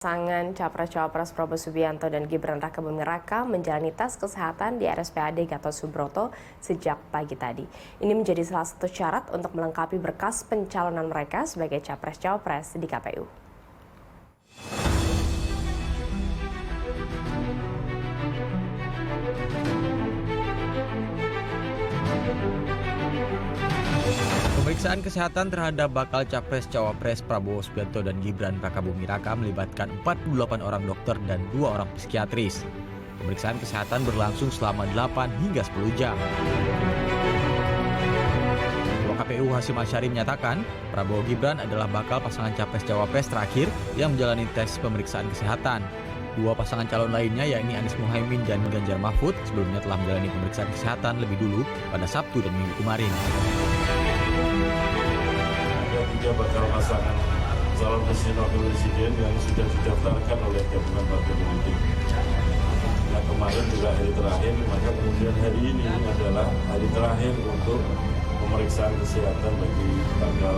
Pasangan Capres-Cawapres Prabowo Subianto dan Gibran Rakabuming Raka menjalani tes kesehatan di RSPAD Gatot Subroto sejak pagi tadi. Ini menjadi salah satu syarat untuk melengkapi berkas pencalonan mereka sebagai Capres-Cawapres di KPU. Pemeriksaan kesehatan terhadap bakal Capres-Cawapres Prabowo Subianto dan Gibran Rakabuming Raka melibatkan 48 orang dokter dan 2 orang psikiatris. Pemeriksaan kesehatan berlangsung selama 8 hingga 10 jam. Ketua KPU Hasyim Asyari menyatakan Prabowo Gibran adalah bakal pasangan Capres-Cawapres terakhir yang menjalani tes pemeriksaan kesehatan. 2 pasangan calon lainnya yakni Anies Muhaimin dan Ganjar Mahfud sebelumnya telah menjalani pemeriksaan kesehatan lebih dulu pada Sabtu dan Minggu kemarin. Ada 3 bakal pasangan calon presiden wakil presiden yang sudah didaftarkan oleh gabungan partai politik. Nah, kemarin juga hari terakhir, maka kemudian hari ini adalah hari terakhir untuk pemeriksaan kesehatan bagi bakal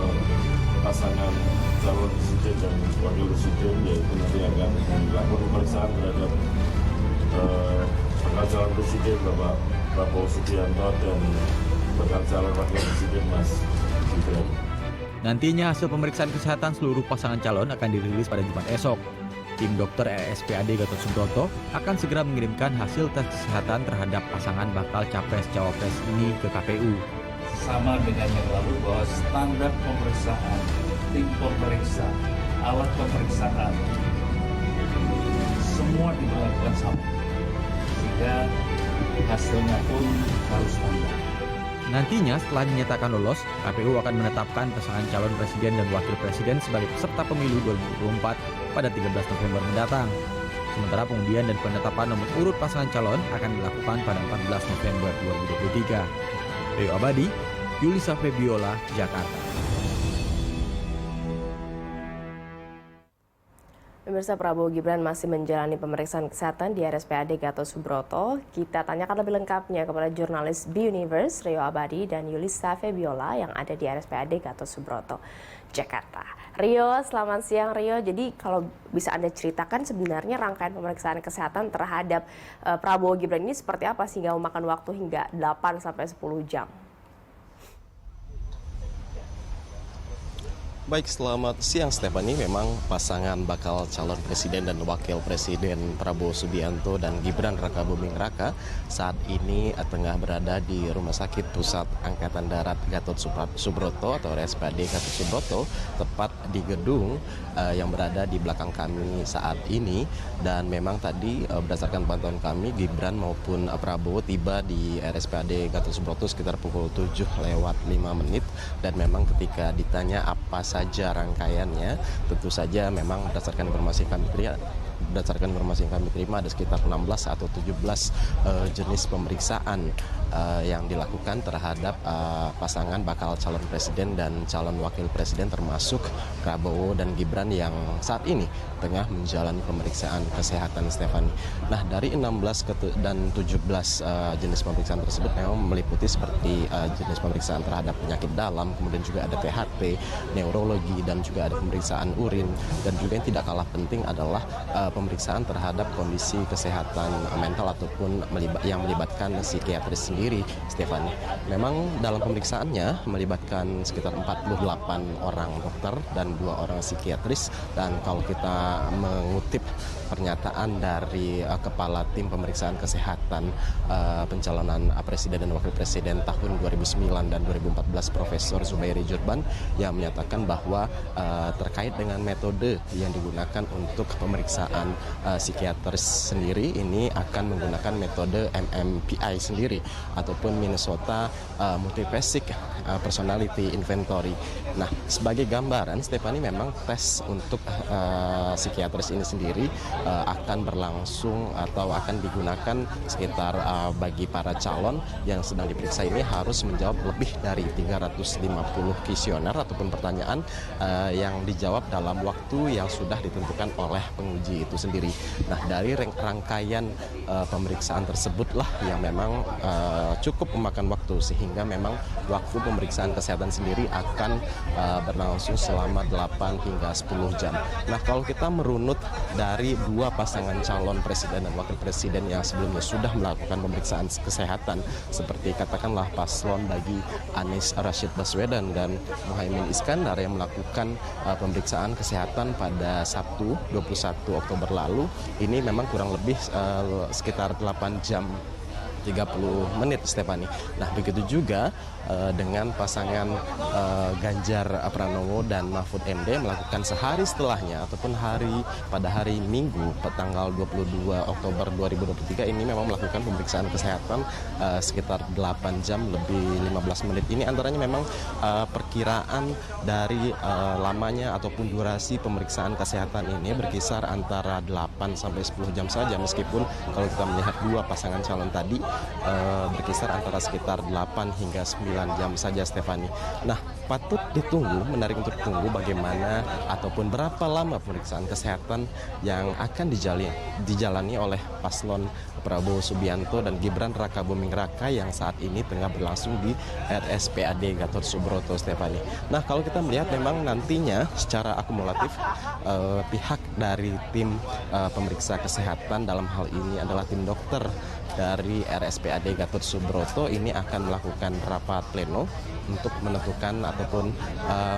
pasangan calon presiden dan wakil presiden, yaitu nanti akan dilakukan pemeriksaan terhadap bakal calon presiden Bapak Prabowo Subianto dan bakal calon wakil presiden Mas Gibran. Nantinya hasil pemeriksaan kesehatan seluruh pasangan calon akan dirilis pada Jumat esok. Tim dokter RSPAD Gatot Subroto akan segera mengirimkan hasil tes kesehatan terhadap pasangan bakal Capres-Cawapres ini ke KPU. Sama dengan yang lalu bahwa standar pemeriksaan, tim pemeriksa, alat pemeriksaan, semua dilakukan sama. Sehingga hasilnya pun harus standar. Nantinya setelah dinyatakan lolos, KPU akan menetapkan pasangan calon presiden dan wakil presiden sebagai peserta pemilu 2024 pada 13 November mendatang. Sementara pengundian dan penetapan nomor urut pasangan calon akan dilakukan pada 14 November 2023. Rio Abadi, Yulisa Febiola, Jakarta. Pemirsa, Prabowo Gibran masih menjalani pemeriksaan kesehatan di RSPAD Gatot Subroto. Kita tanyakan lebih lengkapnya kepada jurnalis B-Universe Rio Abadi dan Yulisa Febiola yang ada di RSPAD Gatot Subroto, Jakarta. Rio, selamat siang Rio. Jadi kalau bisa Anda ceritakan sebenarnya rangkaian pemeriksaan kesehatan terhadap Prabowo Gibran ini seperti apa sehingga memakan waktu hingga 8-10 jam? Baik, selamat siang Stephanie. Memang pasangan bakal calon presiden dan wakil presiden Prabowo Subianto dan Gibran Rakabuming Raka saat ini tengah berada di Rumah Sakit Pusat Angkatan Darat Gatot Subroto atau RSPAD Gatot Subroto, tepat di gedung yang berada di belakang kami saat ini. Dan memang tadi berdasarkan pantauan kami, Gibran maupun Prabowo tiba di RSPAD Gatot Subroto sekitar pukul 7:05 dan memang ketika ditanya apa saja rangkaiannya, tentu saja memang berdasarkan informasi yang kami terima ada sekitar 16 atau 17 jenis pemeriksaan yang dilakukan terhadap pasangan bakal calon presiden dan calon wakil presiden termasuk Prabowo dan Gibran yang saat ini tengah menjalani pemeriksaan kesehatan, Stefani. Nah, dari 16 dan 17 jenis pemeriksaan tersebut memang meliputi seperti jenis pemeriksaan terhadap penyakit dalam, kemudian juga ada THT, neurologi, dan juga ada pemeriksaan urin, dan juga yang tidak kalah penting adalah pemeriksaan terhadap kondisi kesehatan mental ataupun yang melibatkan psikiatris sendiri, Stefani. Memang dalam pemeriksaannya melibatkan sekitar 48 orang dokter dan 2 orang psikiatris, dan kalau kita mengutip pernyataan dari Kepala Tim Pemeriksaan Kesehatan Pencalonan Presiden dan Wakil Presiden tahun 2009 dan 2014 Profesor Zubairi Jurban yang menyatakan bahwa terkait dengan metode yang digunakan untuk pemeriksaan psikiatris sendiri ini akan menggunakan metode MMPI sendiri ataupun Minnesota Multiphysic Personality Inventory. Nah, sebagai gambaran, Stefani, memang tes untuk psikiatris ini sendiri akan berlangsung atau akan digunakan sekitar bagi para calon yang sedang diperiksa ini harus menjawab lebih dari 350 kuesioner ataupun pertanyaan yang dijawab dalam waktu yang sudah ditentukan oleh penguji itu sendiri. Nah, dari rangkaian pemeriksaan tersebutlah yang memang cukup memakan waktu, sehingga memang waktu pemeriksaan kesehatan sendiri akan berlangsung selama 8 hingga 10 jam. Nah, kalau kita merunut dari dua pasangan calon presiden dan wakil presiden yang sebelumnya sudah melakukan pemeriksaan kesehatan, seperti katakanlah paslon bagi Anies Rashid Baswedan dan Muhaimin Iskandar yang melakukan pemeriksaan kesehatan pada Sabtu 21 Oktober lalu, ini memang kurang lebih sekitar 8 jam 30 menit, Stephanie. Nah, begitu juga dengan pasangan Ganjar Pranowo dan Mahfud MD melakukan sehari setelahnya ataupun pada hari Minggu tanggal 22 Oktober 2023 ini memang melakukan pemeriksaan kesehatan sekitar 8 jam lebih 15 menit. Ini antaranya memang perkiraan dari lamanya ataupun durasi pemeriksaan kesehatan ini berkisar antara 8 sampai 10 jam saja, meskipun kalau kita melihat dua pasangan calon tadi berkisar antara sekitar 8 hingga 9 jam saja, Stephanie. Nah, patut ditunggu, menarik untuk tunggu bagaimana ataupun berapa lama pemeriksaan kesehatan yang akan dijalani oleh paslon Prabowo Subianto dan Gibran Rakabuming Raka yang saat ini tengah berlangsung di RSPAD Gatot Subroto, Stephanie. Nah, kalau kita melihat memang nantinya secara akumulatif pihak dari tim pemeriksa kesehatan dalam hal ini adalah tim dokter dari RSPAD Gatot Subroto ini akan melakukan rapat pleno untuk menentukan ataupun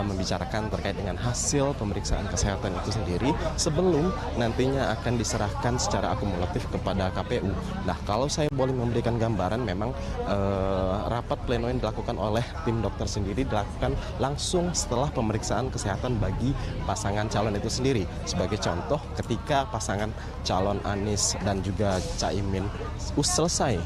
membicarakan terkait dengan hasil pemeriksaan kesehatan itu sendiri sebelum nantinya akan diserahkan secara akumulatif kepada KPU. Nah, kalau saya boleh memberikan gambaran, memang rapat pleno yang dilakukan oleh tim dokter sendiri dilakukan langsung setelah pemeriksaan kesehatan bagi pasangan calon itu sendiri. Sebagai contoh, ketika pasangan calon Anies dan juga Caimin selesai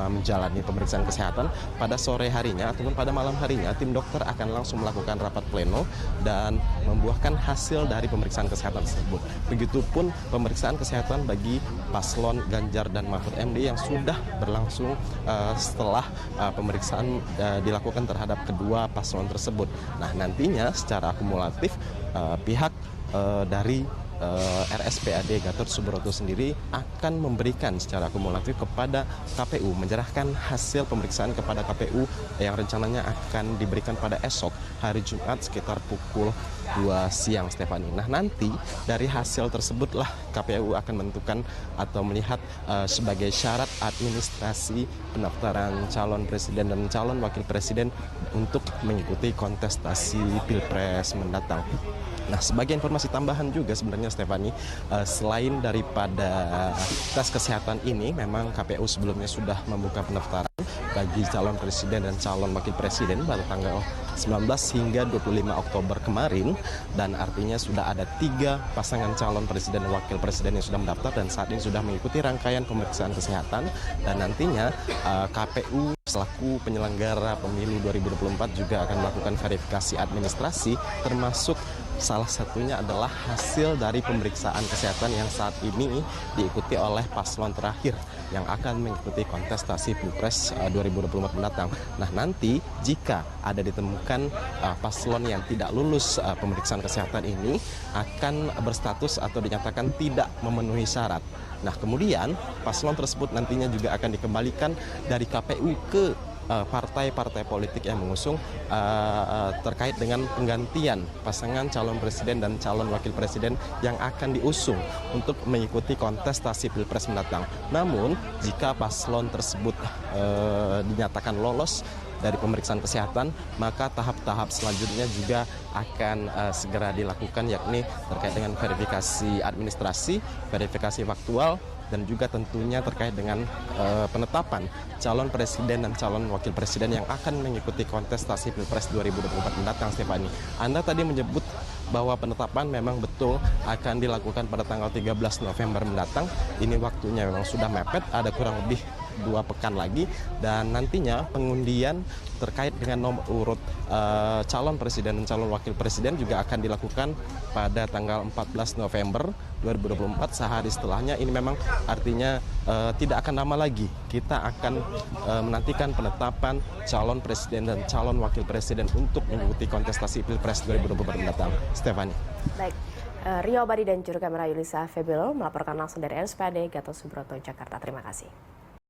menjalani pemeriksaan kesehatan, pada sore harinya ataupun pada malam harinya tim dokter akan langsung melakukan rapat pleno dan membuahkan hasil dari pemeriksaan kesehatan tersebut. Begitupun pemeriksaan kesehatan bagi paslon Ganjar dan Mahfud MD yang sudah berlangsung setelah pemeriksaan dilakukan terhadap kedua paslon tersebut. Nah, nantinya secara akumulatif pihak dari RSPAD Gatot Subroto sendiri akan memberikan secara akumulatif kepada KPU, menyerahkan hasil pemeriksaan kepada KPU yang rencananya akan diberikan pada esok hari Jumat sekitar pukul 2 siang, Stephanie. Nah, nanti dari hasil tersebutlah KPU akan menentukan atau melihat sebagai syarat administrasi pendaftaran calon presiden dan calon wakil presiden untuk mengikuti kontestasi Pilpres mendatang. Nah, sebagai informasi tambahan juga sebenarnya, Stephanie, selain daripada tes kesehatan ini, memang KPU sebelumnya sudah membuka pendaftaran bagi calon presiden dan calon wakil presiden pada tanggal 19 hingga 25 Oktober kemarin, dan artinya sudah ada 3 pasangan calon presiden dan wakil presiden yang sudah mendaftar dan saat ini sudah mengikuti rangkaian pemeriksaan kesehatan, dan nantinya KPU selaku penyelenggara pemilu 2024 juga akan melakukan verifikasi administrasi, termasuk salah satunya adalah hasil dari pemeriksaan kesehatan yang saat ini diikuti oleh paslon terakhir yang akan mengikuti kontestasi Pilpres 2024 mendatang. Nah, nanti jika ada ditemukan paslon yang tidak lulus pemeriksaan kesehatan ini akan berstatus atau dinyatakan tidak memenuhi syarat. Nah, kemudian paslon tersebut nantinya juga akan dikembalikan dari KPU ke partai-partai politik yang mengusung terkait dengan penggantian pasangan calon presiden dan calon wakil presiden yang akan diusung untuk mengikuti kontestasi Pilpres mendatang. Namun, jika paslon tersebut dinyatakan lolos dari pemeriksaan kesehatan, maka tahap-tahap selanjutnya juga akan segera dilakukan, yakni terkait dengan verifikasi administrasi, verifikasi faktual, dan juga tentunya terkait dengan penetapan calon presiden dan calon wakil presiden yang akan mengikuti kontestasi Pilpres 2024 mendatang, Stephanie. Anda tadi menyebut bahwa penetapan memang betul akan dilakukan pada tanggal 13 November mendatang. Ini waktunya memang sudah mepet, ada kurang lebih 2 pekan lagi, dan nantinya pengundian terkait dengan nomor urut calon presiden dan calon wakil presiden juga akan dilakukan pada tanggal 14 November 2024, sehari setelahnya. Ini memang artinya tidak akan lama lagi kita akan menantikan penetapan calon presiden dan calon wakil presiden untuk mengikuti kontestasi Pilpres 2024 mendatang, Stephanie. Baik, Rio Abadi dan juru kamera Yulisa Febelo melaporkan langsung dari RSPAD Gatot Subroto, Jakarta. Terima kasih.